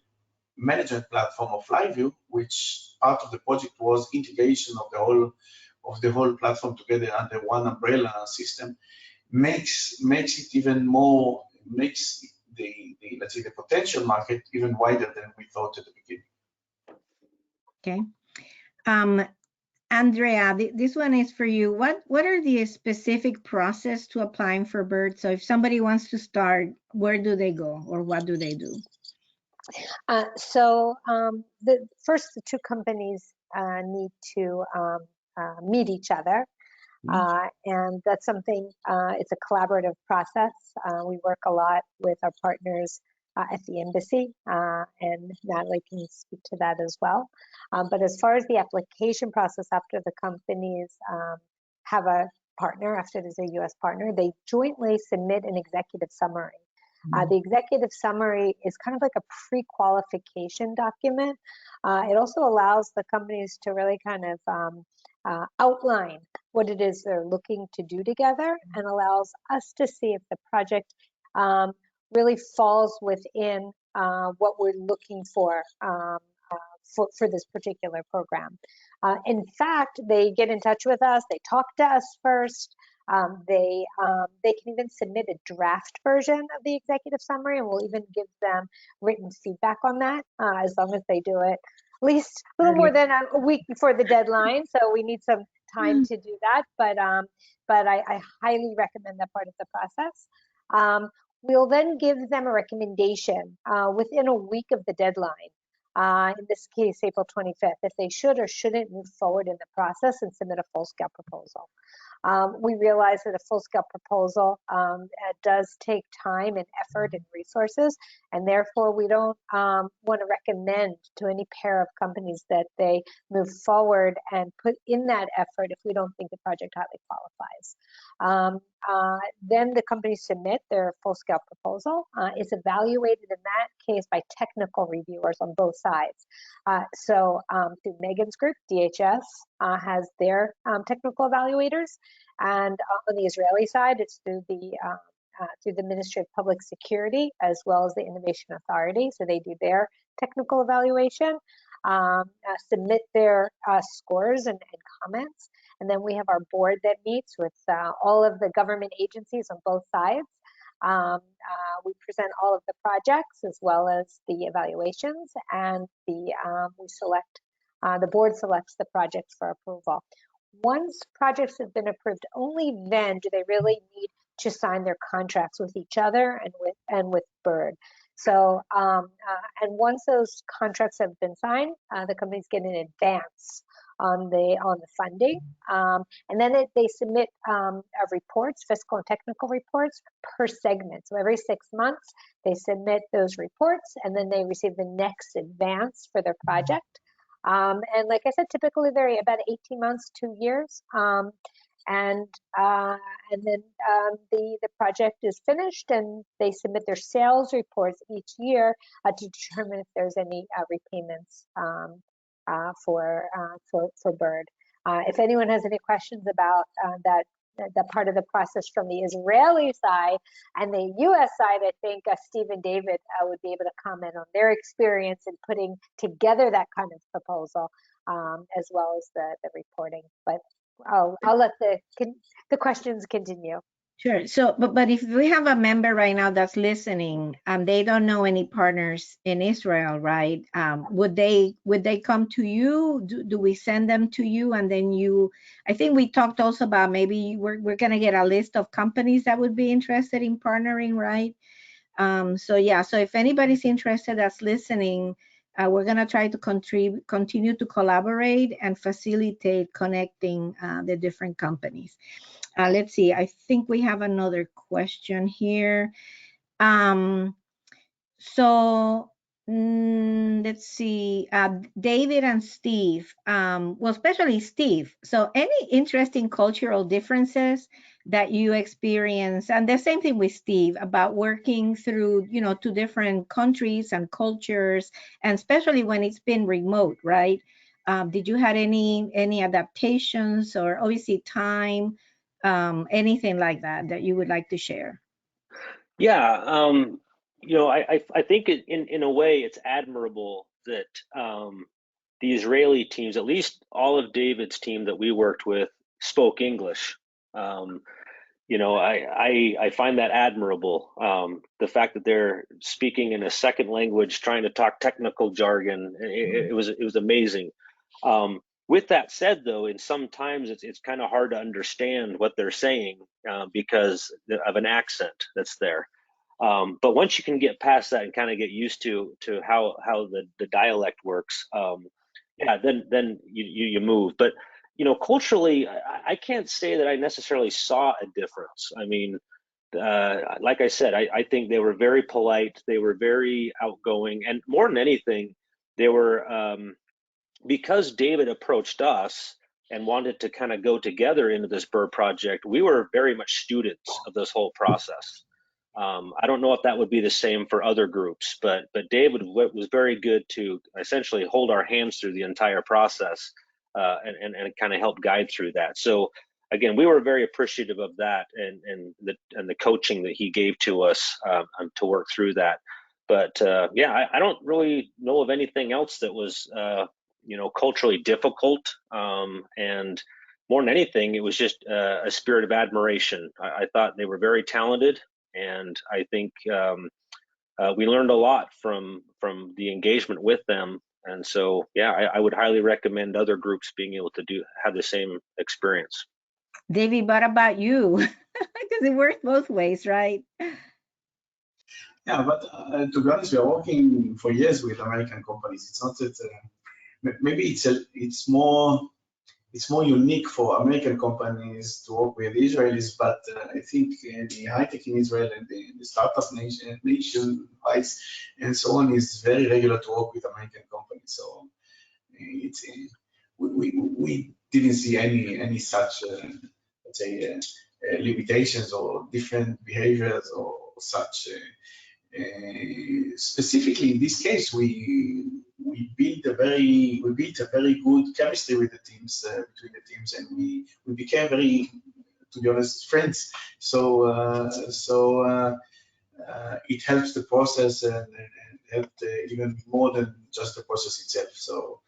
management platform of LiveView, which part of the project was integration of the whole platform together under one umbrella system, makes it even more, makes let's say the potential market even wider than we thought at the beginning. Okay. Andrea, this one is for you. What are the specific process to applying for Byrd? So if somebody wants to start, where do they go or what do they do? The two companies need to meet each other. And that's something, it's a collaborative process. We work a lot with our partners at the embassy, and Natalie can speak to that as well. But as far as the application process, after the companies have a partner, EFSID is a US partner, they jointly submit an executive summary. The executive summary is kind of like a pre-qualification document. It also allows the companies to really kind of outline what it is they're looking to do together, and allows us to see if the project really falls within what we're looking for this particular program. In fact, they get in touch with us, they talk to us first. They can even submit a draft version of the executive summary, and we'll even give them written feedback on that, as long as they do it at least a little more than a week before the deadline. So we need some time to do that, but I highly recommend that part of the process. We'll then give them a recommendation within a week of the deadline. In this case, April 25th, if they should or shouldn't move forward in the process and submit a full-scale proposal. We realize that a full-scale proposal does take time and effort and resources, and therefore we don't want to recommend to any pair of companies that they move forward and put in that effort if we don't think the project highly qualifies. Then the companies submit their full-scale proposal. It's evaluated in that case by technical reviewers on both sides. So through Megan's group, DHS has their technical evaluators, and on the Israeli side, it's through the Ministry of Public Security as well as the Innovation Authority. So they do their technical evaluation, submit their scores and comments. And then we have our board that meets with all of the government agencies on both sides. We present all of the projects as well as the evaluations, and the board selects the projects for approval. Once projects have been approved, only then do they really need to sign their contracts with each other and with Byrd. So, and once those contracts have been signed, the companies get an advance on the funding, and then they submit reports, fiscal and technical reports per segment. So every 6 months they submit those reports, and then they receive the next advance for their project. And like I said, typically they're about 18 months, 2 years, and then the project is finished, and they submit their sales reports each year to determine if there's any repayments for Byrd. If anyone has any questions about that part of the process from the Israeli side and the U.S. side, I think Steve and David would be able to comment on their experience in putting together that kind of proposal, as well as the reporting. But I'll let the questions continue. Sure. So, but if we have a member right now that's listening and they don't know any partners in Israel, right? Would they come to you? Do we send them to you, and then you? I think we talked also about maybe we're gonna get a list of companies that would be interested in partnering, right? So yeah. So if anybody's interested that's listening, we're gonna try to continue to collaborate and facilitate connecting the different companies. Let's see, I think we have another question here. Let's see, David and Steve, well, especially Steve. So any interesting cultural differences that you experience? And the same thing with Steve about working through, 2 different countries and cultures, and especially when it's been remote, right? Did you have any adaptations, or obviously time? Anything like that you would like to share? Yeah, I think in a way it's admirable that the Israeli teams, at least all of David's team that we worked with, spoke English. I find that admirable. The fact that they're speaking in a second language, trying to talk technical jargon, it was amazing. With that said, though, in sometimes it's kind of hard to understand what they're saying because of an accent that's there. But once you can get past that and kind of get used to how the dialect works, then you move. But culturally, I can't say that I necessarily saw a difference. I mean, like I said, I think they were very polite. They were very outgoing, and more than anything, they were. Because David approached us and wanted to kind of go together into this Byrd project, we were very much students of this whole process. I don't know if that would be the same for other groups, but David was very good to essentially hold our hands through the entire process and kind of help guide through that. So again, we were very appreciative of that and the coaching that he gave to us to work through that. But yeah, I don't really know of anything else that was culturally difficult, and more than anything, it was just a spirit of admiration. I thought they were very talented, and I think we learned a lot from the engagement with them. And so, yeah, I would highly recommend other groups being able to have the same experience. David, what about you? Because it works both ways, right? Yeah, but to be honest, we are working for years with American companies. It's not that maybe it's more unique for American companies to work with Israelis, but I think the high tech in Israel and the startup nation wise and so on is very regular to work with American companies. So it's we didn't see any such let's say limitations or different behaviors or such. Specifically in this case, we built a very good chemistry with the teams, between the teams, and we became very, to be honest, friends. So it helps the process and helped even more than just the process itself. So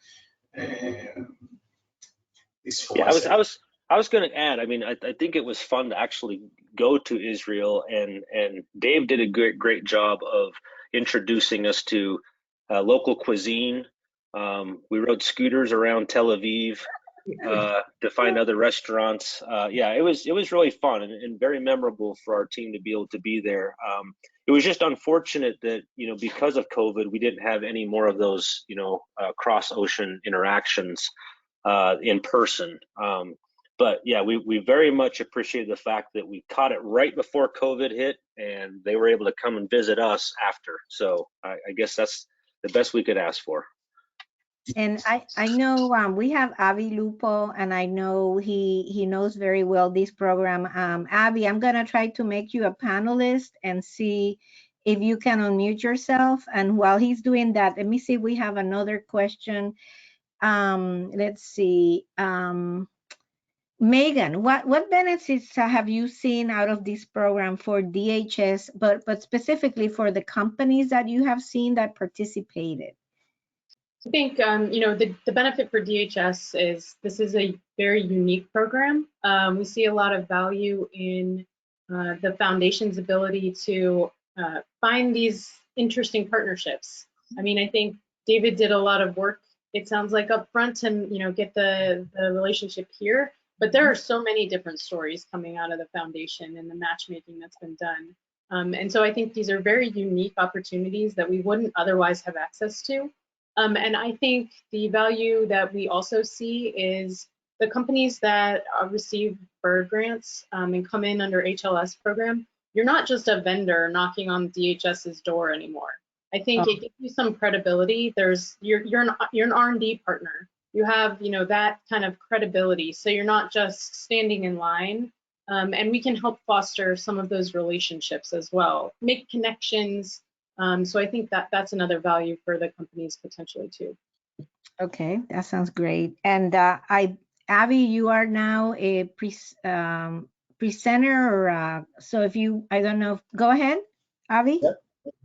it's for myself. I was going to add, I mean, I think it was fun to actually go to Israel, and Dave did a great job of introducing us to local cuisine. We rode scooters around Tel Aviv to find other restaurants. Yeah, it was really fun and very memorable for our team to be able to be there. It was just unfortunate that, because of COVID, we didn't have any more of those, cross ocean interactions in person. But yeah, we very much appreciate the fact that we caught it right before COVID hit, and they were able to come and visit us after. So I guess that's the best we could ask for. And I know we have Avi Lupo, and I know he knows very well this program. Avi, I'm gonna try to make you a panelist and see if you can unmute yourself. And while he's doing that, let me see if we have another question. Let's see. Megan, what benefits have you seen out of this program for DHS, but specifically for the companies that you have seen that participated? I think the benefit for DHS is this is a very unique program. We see a lot of value in the foundation's ability to find these interesting partnerships. I mean, I think David did a lot of work, it sounds like, up front and get the relationship here. But there are so many different stories coming out of the foundation and the matchmaking that's been done. And so I think these are very unique opportunities that we wouldn't otherwise have access to. And I think the value that we also see is the companies that receive Byrd grants and come in under HLS program, you're not just a vendor knocking on DHS's door anymore. I think it gives you some credibility. You're an R&D partner. You have that kind of credibility, so you're not just standing in line, and we can help foster some of those relationships as well, make connections. So I think that's another value for the companies potentially too. Okay, that sounds great. And Avi, you are now a presenter, or so if you, I don't know, go ahead, Avi. Yeah,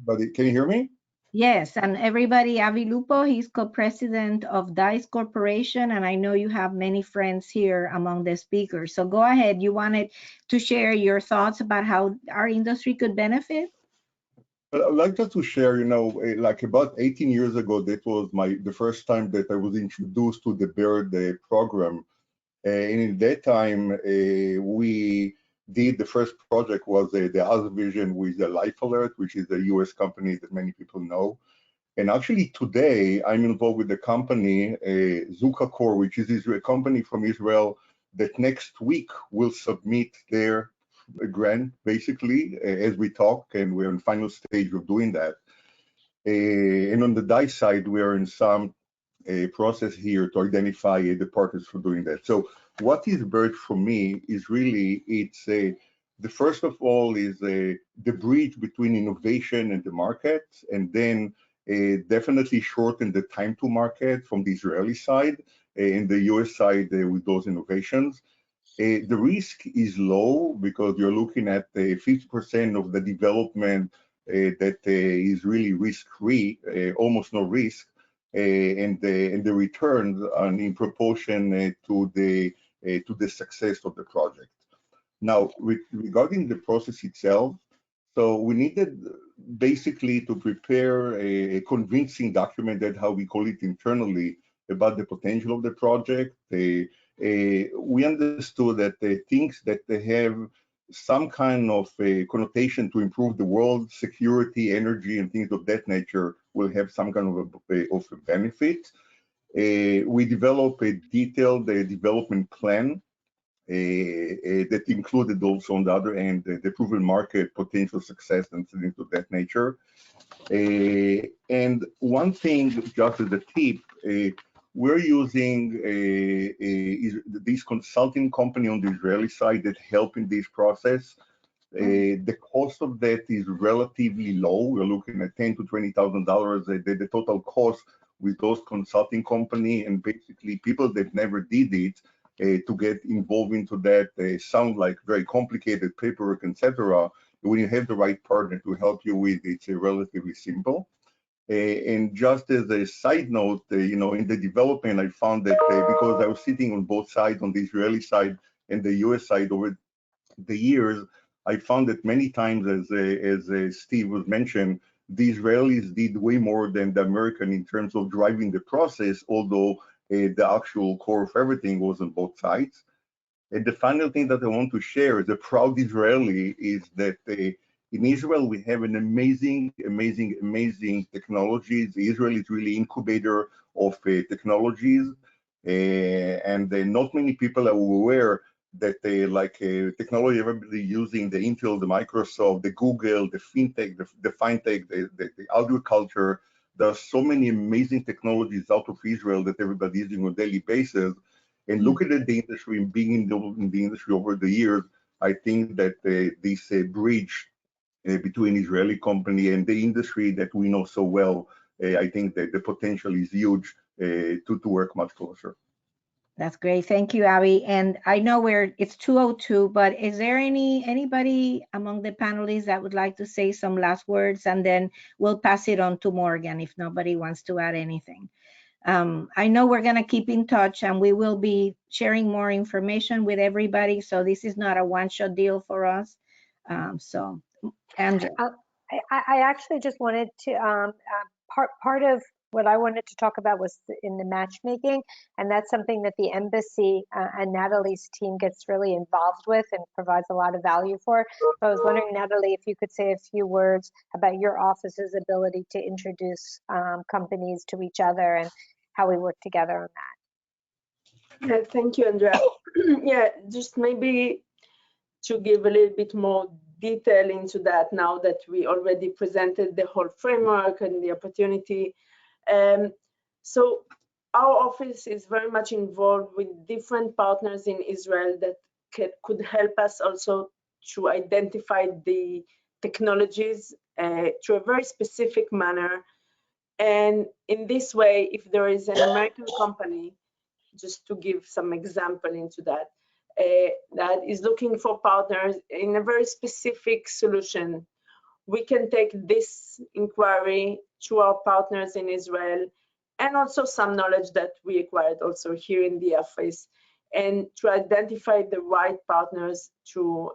but can you hear me? Yes, and everybody, Avi Lupo, he's co-president of Dhs Corporation, and I know you have many friends here among the speakers. So go ahead, you wanted to share your thoughts about how our industry could benefit? Well, I'd like just to share, like about 18 years ago, that was the first time that I was introduced to the Byrd program. And in that time, we did the first project was the Dhs Vision with the Life Alert, which is a US company that many people know. And actually today, I'm involved with the company, Zuka Core, which is a company from Israel that next week will submit their grant, basically, as we talk, and we're in final stage of doing that. And on the Dhs side, we are in some process here to identify the partners for doing that. So what is Byrd for me is really, it's the first of all is the bridge between innovation and the market, and then definitely shorten the time to market from the Israeli side and the US side with those innovations. The risk is low because you're looking at 50% of the development that is really risk-free, almost no risk, and the returns are in proportion to the success of the project. Now, regarding the process itself, so we needed basically to prepare a convincing document, that how we call it internally, about the potential of the project. We understood that the things that they have some kind of a connotation to improve the world, security, energy, and things of that nature will have some kind of a benefit. We developed a detailed development plan that included also on the other end the proven market, potential success, and things of that nature. And one thing, just as a tip, we're using this consulting company on the Israeli side that help in this process. The cost of that is relatively low. We're looking at $10,000 to $20,000. The total cost with those consulting company, and basically people that never did it to get involved into that sound like very complicated paperwork, etc. When you have the right partner to help you with it, it's relatively simple. And just as a side note, in the development, I found that because I was sitting on both sides, on the Israeli side and the US side over the years, I found that many times, as Steve was mentioned, the Israelis did way more than the American in terms of driving the process, although the actual core of everything was on both sides. And the final thing that I want to share as a proud Israeli is that in Israel, we have an amazing technologies. Israel is really incubator of technologies, and not many people are aware that technology everybody using, the Intel, the Microsoft, the Google, the FinTech, the FinTech, the agriculture. There are so many amazing technologies out of Israel that everybody is using on a daily basis. And looking at the industry and being in the industry over the years, I think that this bridge between Israeli company and the industry that we know so well, I think that the potential is huge to work much closer. That's great. Thank you, Abby. And I know it's 2:02, but is there anybody among the panelists that would like to say some last words, and then we'll pass it on to Morgan if nobody wants to add anything. I know we're going to keep in touch, and we will be sharing more information with everybody. So this is not a one-shot deal for us. So, Andrea. I actually just wanted to, part of what I wanted to talk about was in the matchmaking, and that's something that the embassy and Natalie's team gets really involved with and provides a lot of value for. So I was wondering, Natalie, if you could say a few words about your office's ability to introduce companies to each other and how we work together on that. Yeah, thank you, Andrea. Yeah, just maybe to give a little bit more detail into that now that we already presented the whole framework and the opportunity. So our office is very much involved with different partners in Israel that could help us also to identify the technologies to a very specific manner. And in this way, if there is an American company, just to give some example into that, that is looking for partners in a very specific solution, we can take this inquiry to our partners in Israel, and also some knowledge that we acquired also here in the office, and to identify the right partners to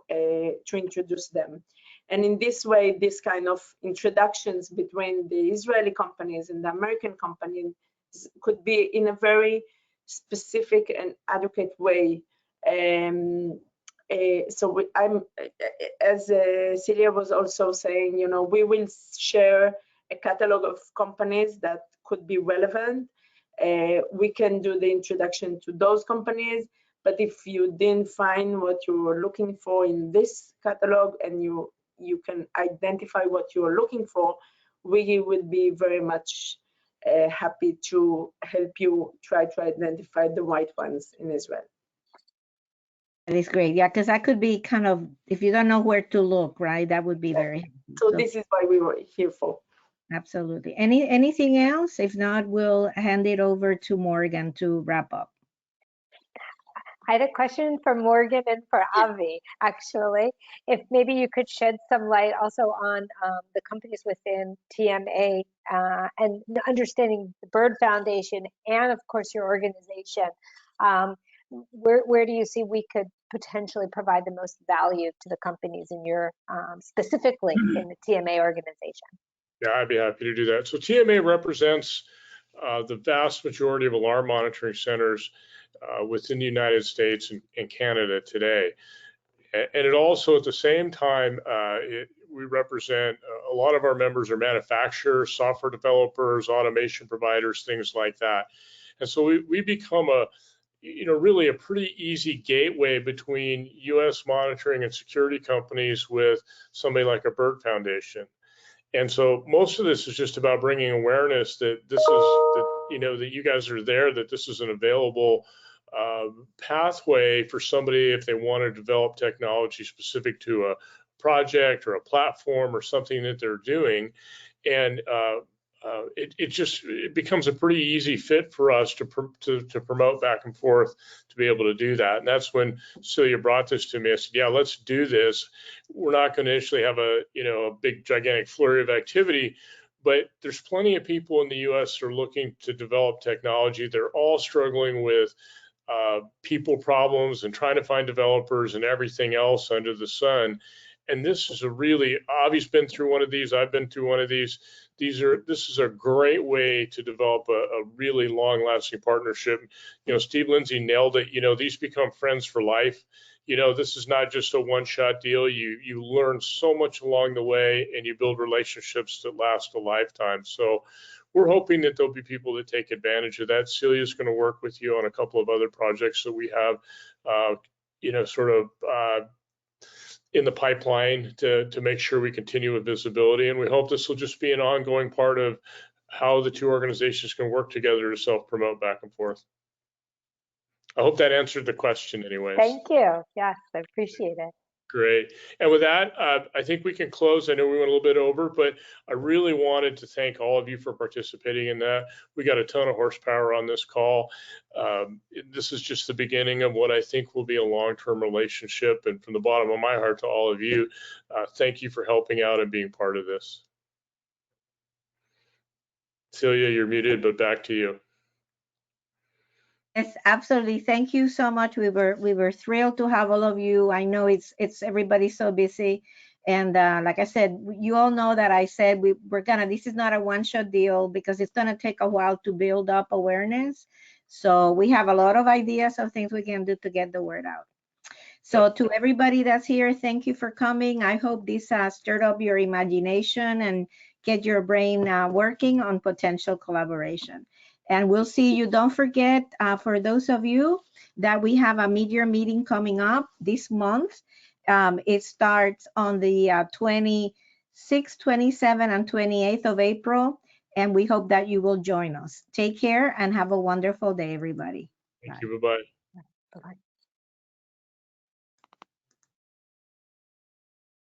introduce them. And in this way, this kind of introductions between the Israeli companies and the American companies could be in a very specific and adequate way. So as Celia was also saying, we will share a catalog of companies that could be relevant. We can do the introduction to those companies, but if you didn't find what you were looking for in this catalog and you can identify what you are looking for, we would be very much happy to help you try to identify the right ones in Israel. That is great. Yeah, because that could be kind of, if you don't know where to look, right? That would be very helpful. So this is what we were here for. Absolutely. Anything else? If not, we'll hand it over to Morgan to wrap up. I had a question for Morgan and for Avi, actually. If maybe you could shed some light also on the companies within TMA and understanding the Byrd Foundation and, of course, your organization. Where do you see we could potentially provide the most value to the companies in your, specifically in the TMA organization? Yeah, I'd be happy to do that. So TMA represents the vast majority of alarm monitoring centers within the United States and Canada today. And it also, at the same time, we represent a lot of our members are manufacturers, software developers, automation providers, things like that. And so we become really a pretty easy gateway between U.S. monitoring and security companies with somebody like a Byrd Foundation. And so most of this is just about bringing awareness that this is, that you guys are there, that this is an available pathway for somebody if they want to develop technology specific to a project or a platform or something that they're doing. And it becomes a pretty easy fit for us to promote back and forth to be able to do that. And that's when Celia brought this to me. I said, yeah, let's do this. We're not going to initially have a big gigantic flurry of activity, but there's plenty of people in the U.S. that are looking to develop technology. They're all struggling with people problems and trying to find developers and everything else under the sun. And this is Avi's been through one of these. I've been through one of these. This is a great way to develop a really long-lasting partnership. Steve Lindsay nailed it. These become friends for life. This is not just a one-shot deal. You learn so much along the way, and you build relationships that last a lifetime. So we're hoping that there'll be people that take advantage of that. Celia's going to work with you on a couple of other projects that we have, in the pipeline to make sure we continue with visibility. And we hope this will just be an ongoing part of how the two organizations can work together to self-promote back and forth. I hope that answered the question anyways. Thank you. Yes, I appreciate it. Great. And with that, I think we can close. I know we went a little bit over, but I really wanted to thank all of you for participating in that. We got a ton of horsepower on this call. This is just the beginning of what I think will be a long-term relationship. And from the bottom of my heart to all of you, thank you for helping out and being part of this. Celia, you're muted, but back to you. Yes, absolutely. Thank you so much. We were thrilled to have all of you. I know it's everybody's so busy, and like I said, you all know that I said this is not a one-shot deal because it's gonna take a while to build up awareness. So we have a lot of ideas of things we can do to get the word out. So to everybody that's here, thank you for coming. I hope this stirred up your imagination and get your brain working on potential collaboration. And we'll see you. Don't forget, for those of you that we have a mid-year meeting coming up this month. It starts on the 26th, 27th, and 28th of April. And we hope that you will join us. Take care and have a wonderful day, everybody. Thank you. Bye-bye. Bye-bye.